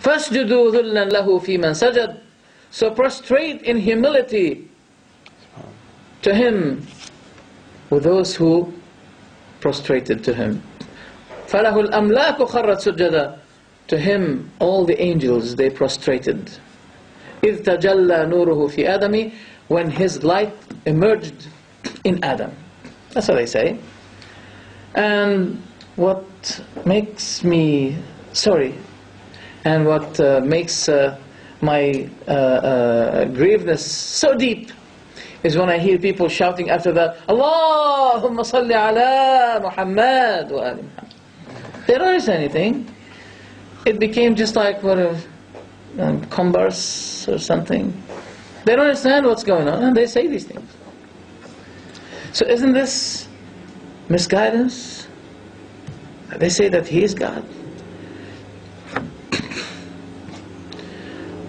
فَاسْجُدُوا ذُلًّا لَهُ فِي مَنْ سَجَدْ. So prostrate in humility to him with those who prostrated to him. فَلَهُ الْأَمْلَاكُ خَرَّتْ سُجَّدًا. To him all the angels, they prostrated. إِذْ تَجَلَّى نُورُهُ فِي آدَمِ. When his light emerged in Adam. That's what they say. And what makes me sorry, and what makes my grieveness so deep, is when I hear people shouting after that, Allahumma salli ala Muhammad wa ali Muhammad. They don't say anything. It became just like what a converse or something. They don't understand what's going on, and they say these things. So isn't this misguidance? They say that he is God.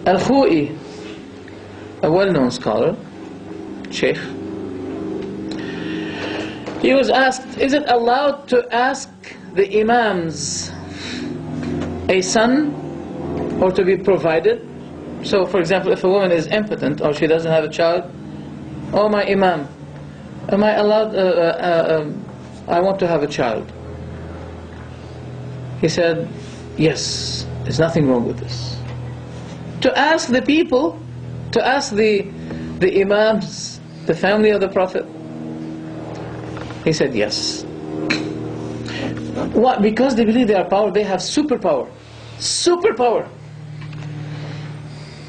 Al-Khu'i, a well-known scholar, Sheikh, he was asked, is it allowed to ask the Imams a son or to be provided? So for example, if a woman is impotent or she doesn't have a child, oh my Imam, am I allowed, I want to have a child. He said, yes, there's nothing wrong with this. To ask the people, to ask the Imams, the family of the Prophet, he said yes. What? Because they believe they are power, they have superpower. Superpower.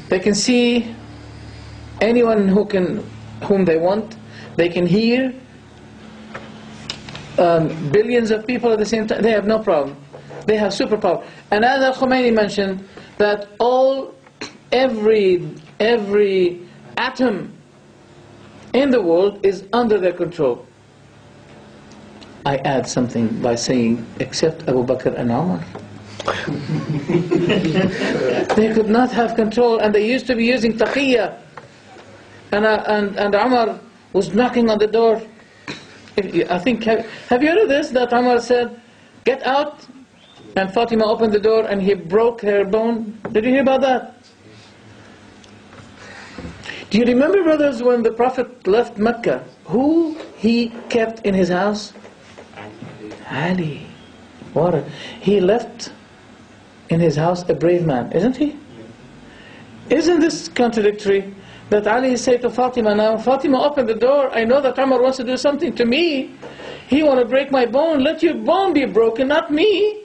They can see anyone whom they want. They can hear billions of people at the same time. They have no problem. They have superpower. And as Al-Khomeini mentioned, that every atom in the world is under their control. I add something by saying, except Abu Bakr and Umar. They could not have control, and they used to be using taqiyya. And Umar was knocking on the door. I think, have you heard of this? That Umar said, get out. And Fatima opened the door and he broke her bone. Did you hear about that? Do you remember, brothers, when the Prophet left Mecca, who he kept in his house? Ali. What? He left in his house a brave man, isn't he? Isn't this contradictory? That Ali said to Fatima, now Fatima, open the door. I know that Umar wants to do something to me. He wants to break my bone. Let your bone be broken, not me.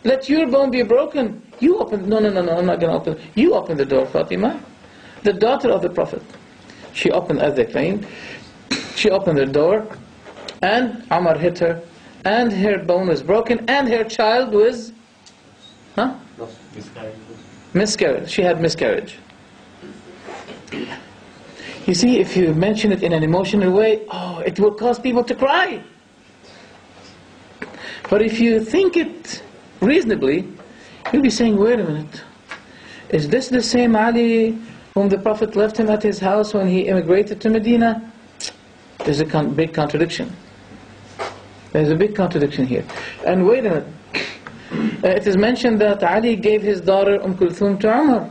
Let your bone be broken. You open. No, I'm not going to open. You open the door, Fatima. The daughter of the Prophet. She opened, as they claim, she opened the door, and Umar hit her, and her bone was broken, and her child was, miscarriage. She had miscarriage. You see, if you mention it in an emotional way, it will cause people to cry. But if you think it reasonably, you'll be saying, wait a minute, is this the same Ali whom the Prophet left him at his house when he immigrated to Medina? There's a big contradiction. There's a big contradiction here. And wait a minute, it is mentioned that Ali gave his daughter Kulthum to Umar.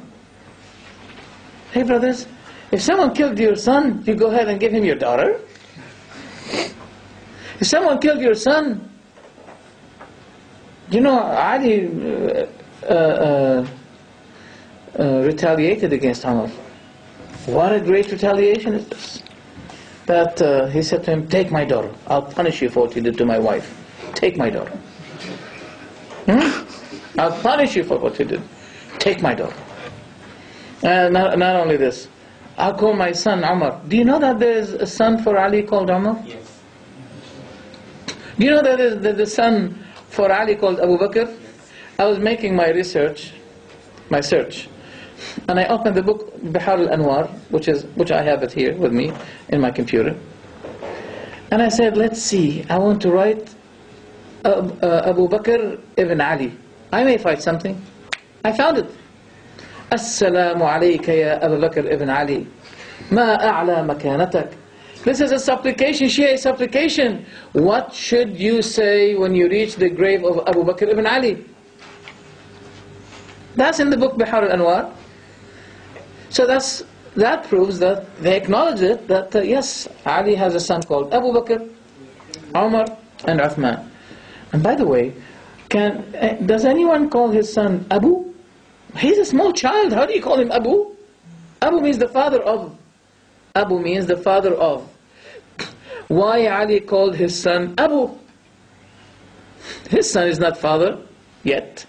Hey brothers, if someone killed your son, you go ahead and give him your daughter? If someone killed your son, you know, Ali retaliated against Umar. What a great retaliation is this. That he said to him, take my daughter. I'll punish you for what you did to my wife. Take my daughter. I'll punish you for what you did. Take my daughter. And not only this, I'll call my son Umar. Do you know that there's a son for Ali called Umar? Yes. Do you know that there's a son for Ali called Abu Bakr? I was making my search, and I opened the book Bihar al-Anwar, which I have it here with me in my computer. And I said, let's see, I want to write Abu Bakr ibn Ali. I may find something. I found it. Assalamu alayka ya Abu Bakr ibn Ali. Ma a'la makanatak. This is a supplication, Shia, a supplication. What should you say when you reach the grave of Abu Bakr ibn Ali? That's in the book Bihar al-Anwar. So that proves that they acknowledge it, that yes, Ali has a son called Abu Bakr, Umar and Uthman. And by the way, does anyone call his son Abu? He's a small child, how do you call him Abu? Abu means the father of. Abu means the father of. Why Ali called his son Abu? His son is not father yet.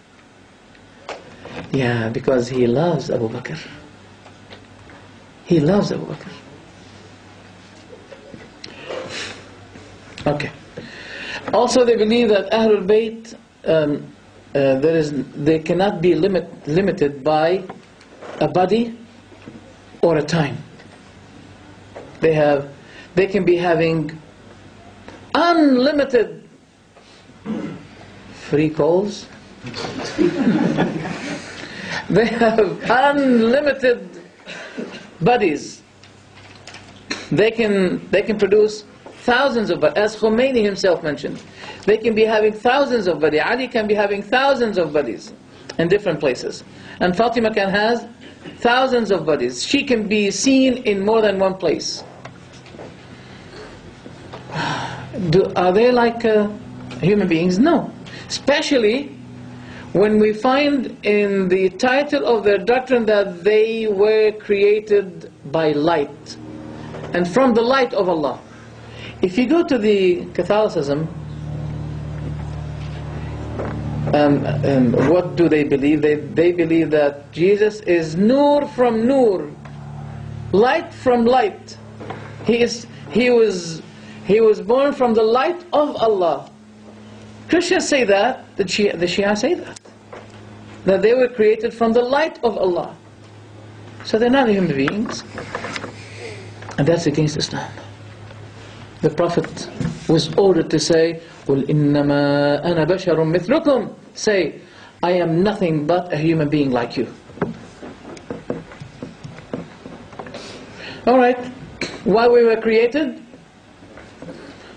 Yeah, because he loves Abu Bakr. He loves Abu Bakr. Okay. Also, they believe that Ahlul Bayt, they cannot be limited by a body or a time. They can be having unlimited free calls. They have unlimited bodies. They can produce thousands of bodies, as Khomeini himself mentioned. They can be having thousands of bodies. Ali can be having thousands of bodies in different places. And Fatima can have thousands of bodies. She can be seen in more than one place. Are they like human beings? No. Especially when we find in the title of their doctrine that they were created by light and from the light of Allah. If you go to the Catholicism, what do they believe? They believe that Jesus is Nur from Nur, light from light. He was born from the light of Allah. Christians say that, the Shia say that they were created from the light of Allah. So they're not human beings. And that's against Islam. The Prophet was ordered to say, قُلْ إِنَّمَا أَنَا بَشَرٌ مِثْلُكُمْ. Say, I am nothing but a human being like you. Alright, why we were created?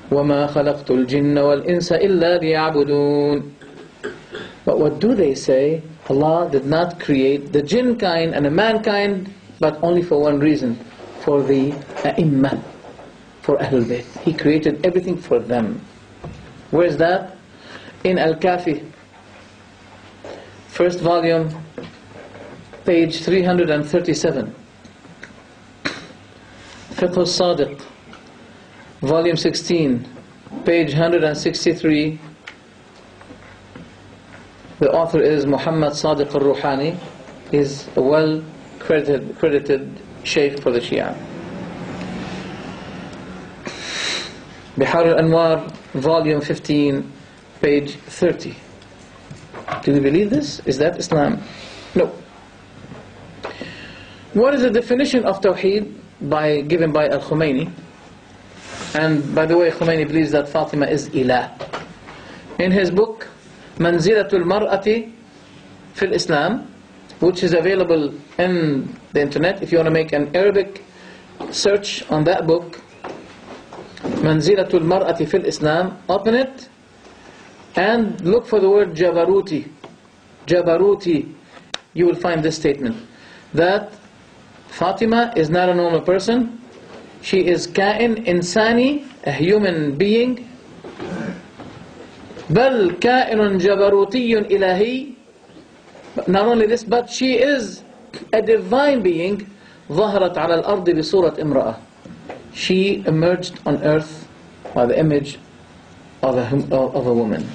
وَمَا خَلَقْتُ الْجِنَّ وَالْإِنسَ إِلَّا لِيَعْبُدُونَ. But what do they say? Allah did not create the jinn kind and the mankind, but only for one reason, for the A'immah, for Ahlul Bayt. He created everything for them. Where is that? In Al-Kafi, first volume, page 337. Fiqh al-Sadiq, volume 16, page 163. The author is Muhammad Sadiq al-Ruhani. Is a well-credited shaykh for the Shia. Bihar al-Anwar, volume 15, page 30. Do you believe this? Is that Islam? No. What is the definition of Tawheed given by Al-Khomeini? And by the way, Khomeini believes that Fatima is Ilah. In his book, Manzilatul Mar'ati fil Islam, which is available in the internet, if you want to make an Arabic search on that book, Manzilatul Mar'ati fil Islam, open it and look for the word Jabaruti. Jabaruti, you will find this statement, that Fatima is not a normal person. She is Ka'in Insani, a human being. Bal Ka'inun Jabarutiyun Ilahi. Not only this, but she is a divine being. ظهرت على الأرض بصورة امرأة. She emerged on earth by the image of a woman.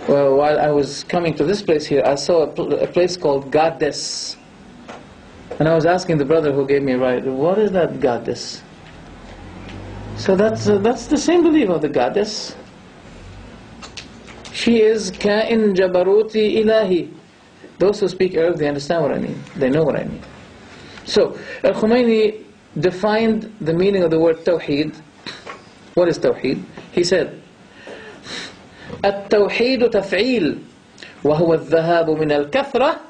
Well, while I was coming to this place here, I saw a place called Goddess. And I was asking the brother who gave me a ride, what is that Goddess? So that's the same belief of the Goddess. She is Ka'in Jabaruti Ilahi. Those who speak Arabic, they understand what I mean. They know what I mean. So, Al-Khomeini defined the meaning of the word Tawheed. What is Tawheed? He said, التوحيد تفعيل وهو الذهاب من الكثرة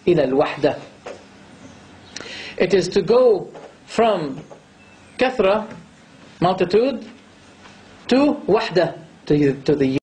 إلى الوحدة. It is to go from kathra, multitude, to wahda, to the